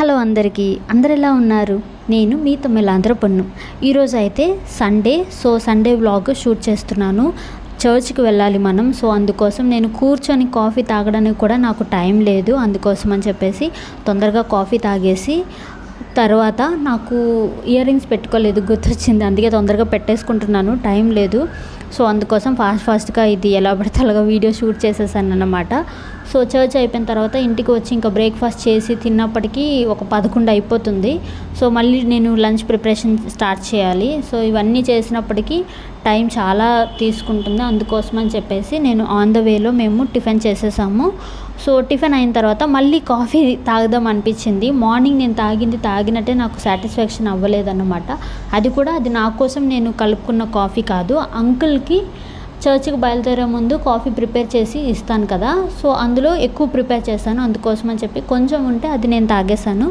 Hello అందరికీ, అందరు ఎలా ఉన్నారు? నేను మీ తమిళాంధ్ర పొన్ను. ఈరోజు అయితే సండే వ్లాగ్ షూట్ చేస్తున్నాను. చర్చ్కి వెళ్ళాలి మనం. సో అందుకోసం నేను కూర్చొని కాఫీ తాగడానికి కూడా నాకు టైం లేదు. అందుకోసం అని చెప్పేసి తొందరగా కాఫీ తాగేసి తర్వాత నాకు ఇయర్ రింగ్స్ పెట్టుకోలేదు, గుర్తొచ్చింది. అందుకే తొందరగా పెట్టేసుకుంటున్నాను, టైం లేదు. సో అందుకోసం ఫాస్ట్గా ఇది ఎలా పడితే అలాగా వీడియో షూట్ చేసేసాను అన్నమాట. సో చర్చ్ అయిపోయిన తర్వాత ఇంటికి వచ్చి ఇంకా బ్రేక్ఫాస్ట్ చేసి తిన్నప్పటికీ ఒక 11 అయిపోతుంది. సో మళ్ళీ నేను లంచ్ ప్రిపరేషన్ స్టార్ట్ చేయాలి. సో ఇవన్నీ చేసినప్పటికీ టైం చాలా తీసుకుంటుంది. అందుకోసం అని చెప్పేసి నేను ఆన్ ద వేలో మేము టిఫిన్ చేసేసాము. సో టిఫిన్ అయిన తర్వాత మళ్ళీ కాఫీ తాగుదాం అనిపించింది. మార్నింగ్ నేను తాగినట్టే నాకు సాటిస్ఫాక్షన్ అవ్వలేదన్నమాట. అది నా కోసం నేను కలుపుకున్న కాఫీ కాదు. అంకుల్కి చర్చ్కి బయలుదేరే ముందు కాఫీ ప్రిపేర్ చేసి ఇస్తాను కదా, సో అందులో ఎక్కువ ప్రిపేర్ చేశాను. అందుకోసం అని చెప్పి కొంచెం ఉంటే అది నేను తాగేశాను.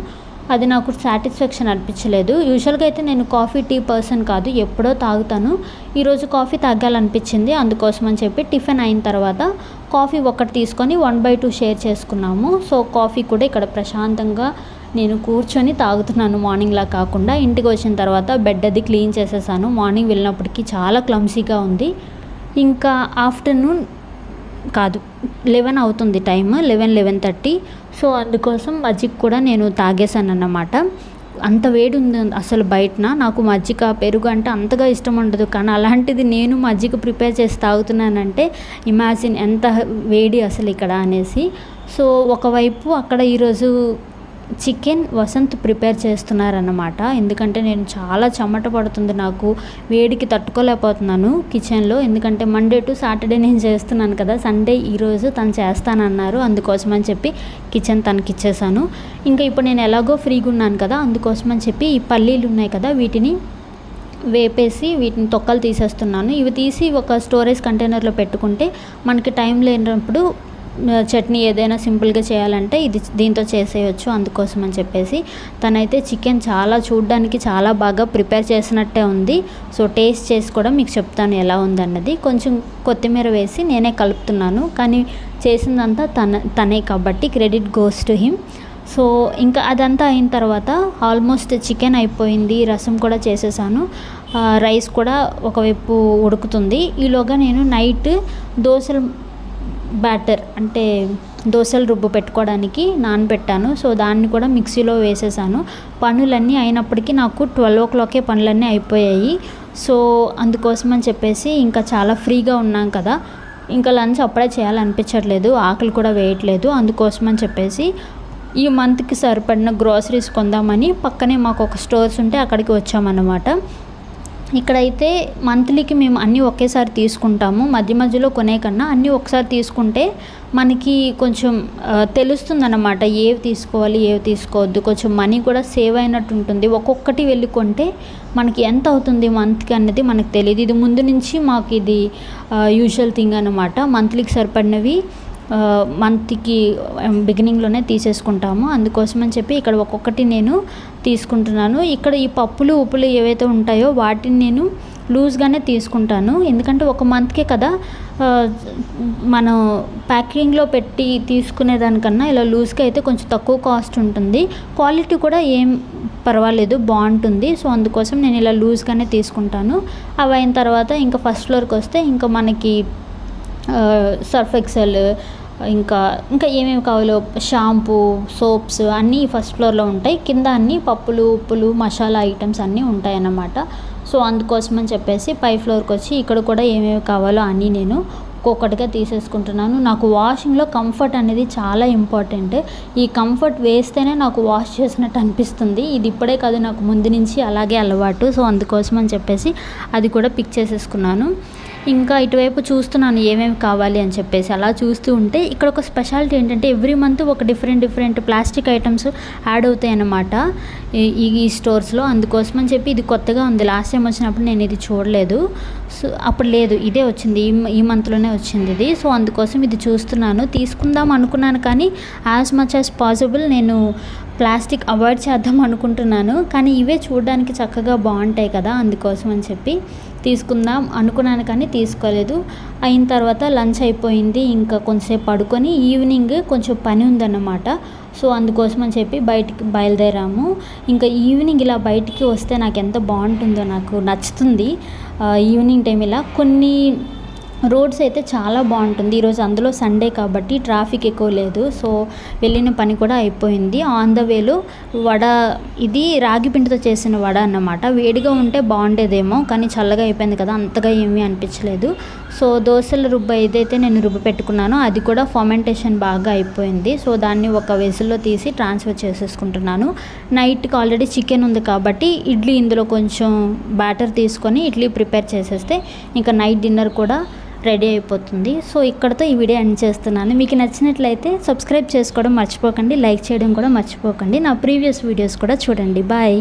అది నాకు సాటిస్ఫాక్షన్ అనిపించలేదు. యూజువల్గా అయితే నేను టీ పర్సన్ కాదు, ఎప్పుడో తాగుతాను. ఈరోజు కాఫీ తాగాలనిపించింది. అందుకోసం అని చెప్పి టిఫిన్ అయిన తర్వాత కాఫీ ఒకటి తీసుకొని 1/2 షేర్ చేసుకున్నాము. సో కాఫీ కూడా ఇక్కడ ప్రశాంతంగా నేను కూర్చొని తాగుతున్నాను, మార్నింగ్లా కాకుండా. ఇంటికి వచ్చిన తర్వాత బెడ్ అది క్లీన్ చేసేసాను. మార్నింగ్ వెళ్ళినప్పటికీ చాలా క్లమ్సీగా ఉంది. ఇంకా ఆఫ్టర్నూన్ కాదు 11 అవుతుంది టైం, 11:30. సో అందుకోసం మజ్జిగ కూడా నేను తాగేశాను అన్నమాట. అంత వేడి ఉంది అసలు బయటన. నాకు మజ్జిగ పెరుగు అంటే అంతగా ఇష్టం ఉండదు, కానీ అలాంటిది నేను మజ్జిగ ప్రిపేర్ చేసి తాగుతున్నానంటే ఇమాజిన్ ఎంత వేడి అసలు ఇక్కడ అనేసి. సో ఒకవైపు అక్కడ ఈరోజు చికెన్ వసంత్ ప్రిపేర్ చేస్తున్నారన్నమాట. ఎందుకంటే నేను చాలా చెమట పడుతుంది, నాకు వేడికి తట్టుకోలేకపోతున్నాను కిచెన్లో. ఎందుకంటే మండే టు సాటర్డే నేను చేస్తున్నాను కదా, సండే ఈరోజు తను చేస్తానన్నారు. అందుకోసం అని చెప్పి కిచెన్ తనకి ఇచ్చేసాను. ఇంకా ఇప్పుడు నేను ఎలాగో ఫ్రీగా ఉన్నాను కదా, అందుకోసం అని చెప్పి ఈ పల్లీలు ఉన్నాయి కదా, వీటిని వేపేసి వీటిని తొక్కలు తీసేస్తున్నాను. ఇవి తీసి ఒక స్టోరేజ్ కంటైనర్లో పెట్టుకుంటే మనకి టైం లేనప్పుడు చట్నీ ఏదైనా సింపుల్గా చేయాలంటే దీంతో చేసేయచ్చు. అందుకోసం అని చెప్పేసి తనైతే చికెన్ చూడడానికి చాలా బాగా ప్రిపేర్ చేసినట్టే ఉంది. సో టేస్ట్ చేసి కూడా మీకు చెప్తాను ఎలా ఉందన్నది. కొంచెం కొత్తిమీర వేసి నేనే కలుపుతున్నాను, కానీ చేసిందంతా తనే కాబట్టి credit goes to him. So ఇంకా అదంతా అయిన తర్వాత ఆల్మోస్ట్ చికెన్ అయిపోయింది, రసం కూడా చేసేసాను, రైస్ కూడా ఒకవైపు ఉడుకుతుంది. ఈలోగా నేను నైట్ దోశలు బ్యాటర్ అంటే దోశలు రుబ్బు పెట్టుకోవడానికి నానబెట్టాను. సో దాన్ని కూడా మిక్సీలో వేసేసాను. పనులన్నీ అయినప్పటికీ నాకు 12 o'clockకే పనులన్నీ అయిపోయాయి. సో అందుకోసం అని చెప్పేసి ఇంకా చాలా ఫ్రీగా ఉన్నాం కదా, ఇంకా లంచ్ అప్పుడే చేయాలనిపించట్లేదు, ఆకలి కూడా వేయట్లేదు. అందుకోసం అని చెప్పేసి ఈ మంత్కి సరిపడిన గ్రోసరీస్ కొందామని పక్కనే మాకు ఒక స్టోర్స్ ఉంటే అక్కడికి వచ్చామన్నమాట. ఇక్కడైతే మంత్లీకి మేము అన్నీ ఒకేసారి తీసుకుంటాము. మధ్యలో కొనే కన్నా అన్నీ ఒకసారి తీసుకుంటే మనకి కొంచెం తెలుస్తుందన్నమాట, ఏవి తీసుకోవాలి ఏవి తీసుకోవద్దు. కొంచెం మనీ కూడా సేవ్ అయినట్టు ఉంటుంది. ఒక్కొక్కటి వెళ్ళి కొంటే మనకి ఎంత అవుతుంది మంత్కి అన్నది మనకు తెలియదు. ఇది ముందు నుంచి మాకు ఇది యూజువల్ థింగ్ అన్నమాట. మంత్లీకి సరిపడినవి మంత్కి బిగినింగ్లోనే తీసేసుకుంటాము. అందుకోసం అని చెప్పి ఇక్కడ ఒక్కొక్కటి నేను తీసుకుంటున్నాను. ఇక్కడ ఈ పప్పులు ఉప్పులు ఏవైతే ఉంటాయో వాటిని నేను లూజ్గానే తీసుకుంటాను. ఎందుకంటే ఒక మంత్కే కదా, మనం ప్యాకింగ్లో పెట్టి తీసుకునేదానికన్నా ఇలా లూజ్గా అయితే కొంచెం తక్కువ కాస్ట్ ఉంటుంది, క్వాలిటీ కూడా ఏం పర్వాలేదు, బాగుంటుంది. సో అందుకోసం నేను ఇలా లూజ్గానే తీసుకుంటాను. అవి అయిన తర్వాత ఇంకా ఫస్ట్ ఫ్లోర్కి వస్తే ఇంకా మనకి సర్ఫ్ ఎక్సెల్ ఇంకా ఏమేమి కావాలో షాంపూ సోప్స్ అన్నీ ఫస్ట్ ఫ్లోర్లో ఉంటాయి. కింద అన్నీ పప్పులు ఉప్పులు మసాలా ఐటమ్స్ అన్నీ ఉంటాయి అన్నమాట. సో అందుకోసం అని చెప్పేసి పై ఫ్లోర్కి వచ్చి ఇక్కడ కూడా ఏమేమి కావాలో అన్నీ నేను ఒక్కొక్కటిగా తీసేసుకుంటున్నాను. నాకు వాషింగ్లో కంఫర్ట్ అనేది చాలా ఇంపార్టెంట్. ఈ కంఫర్ట్ వేస్తేనే నాకు వాష్ చేసినట్టు అనిపిస్తుంది. ఇది ఇప్పుడే కాదు, నాకు ముందు నుంచి అలాగే అలవాటు. సో అందుకోసం అని చెప్పేసి అది కూడా పిక్ చేసేసుకున్నాను. ఇంకా ఇటువైపు చూస్తున్నాను ఏమేమి కావాలి అని చెప్పేసి. అలా చూస్తూ ఉంటే ఇక్కడ ఒక స్పెషాలిటీ ఏంటంటే ఎవ్రీ మంత్ ఒక డిఫరెంట్ ప్లాస్టిక్ ఐటమ్స్ యాడ్ అవుతాయి అన్నమాట ఈ స్టోర్స్లో. అందుకోసం అని చెప్పి ఇది కొత్తగా ఉంది. లాస్ట్ టైం వచ్చినప్పుడు నేను ఇది చూడలేదు. సో అప్పుడు లేదు, ఇదే వచ్చింది, ఈ మంత్లోనే వచ్చింది ఇది. సో అందుకోసం ఇది చూస్తున్నాను, తీసుకుందాం అనుకున్నాను. కానీ యాజ్ మచ్ యాజ్ పాసిబుల్ నేను ప్లాస్టిక్ అవాయిడ్ చేద్దాం అనుకుంటున్నాను, కానీ ఇవే చూడడానికి చక్కగా బాగుంటాయి కదా, అందుకోసం అని చెప్పి తీసుకుందాం అనుకున్నాను కానీ తీసుకోలేదు. అయిన తర్వాత లంచ్ అయిపోయింది, ఇంకా కొంచెంసేపు పడుకొని ఈవినింగ్ కొంచెం పని ఉందన్నమాట. సో అందుకోసం అని చెప్పి బయటికి బయలుదేరాము. ఇంకా ఈవినింగ్ ఇలా బయటికి వస్తే నాకు ఎంత బాగుంటుందో, నాకు నచ్చుతుంది ఈవినింగ్ టైం ఇలా. కొన్ని రోడ్స్ అయితే చాలా బాగుంటుంది ఈరోజు, అందులో సండే కాబట్టి ట్రాఫిక్ ఎక్కువ లేదు. సో వెళ్ళిన పని కూడా అయిపోయింది. ఆన్ ద వేలో వడ, ఇది రాగి పిండితో చేసిన వడ అన్నమాట. వేడిగా ఉంటే బాగుండేదేమో, కానీ చల్లగా అయిపోయింది కదా, అంతగా ఏమీ అనిపించలేదు. సో దోశల రుబ్బ ఏదైతే నేను రుబ్బ పెట్టుకున్నానో అది కూడా ఫర్మెంటేషన్ బాగా అయిపోయింది. సో దాన్ని ఒక వెజిల్లో తీసి ట్రాన్స్ఫర్ చేసేసుకుంటున్నాను. నైట్కి ఆల్రెడీ చికెన్ ఉంది కాబట్టి ఇడ్లీ ఇందులో కొంచెం బ్యాటర్ తీసుకొని ఇడ్లీ ప్రిపేర్ చేసేస్తే ఇంకా నైట్ డిన్నర్ కూడా రెడీ అయిపోతుంది. సో ఇక్కడతో ఈ వీడియో ఎండ్ చేస్తున్నాను. మీకు నచ్చినట్లయితే సబ్స్క్రైబ్ చేసుకోవడం మర్చిపోకండి, లైక్ చేయడం కూడా మర్చిపోకండి. నా ప్రీవియస్ వీడియోస్ కూడా చూడండి. బాయ్.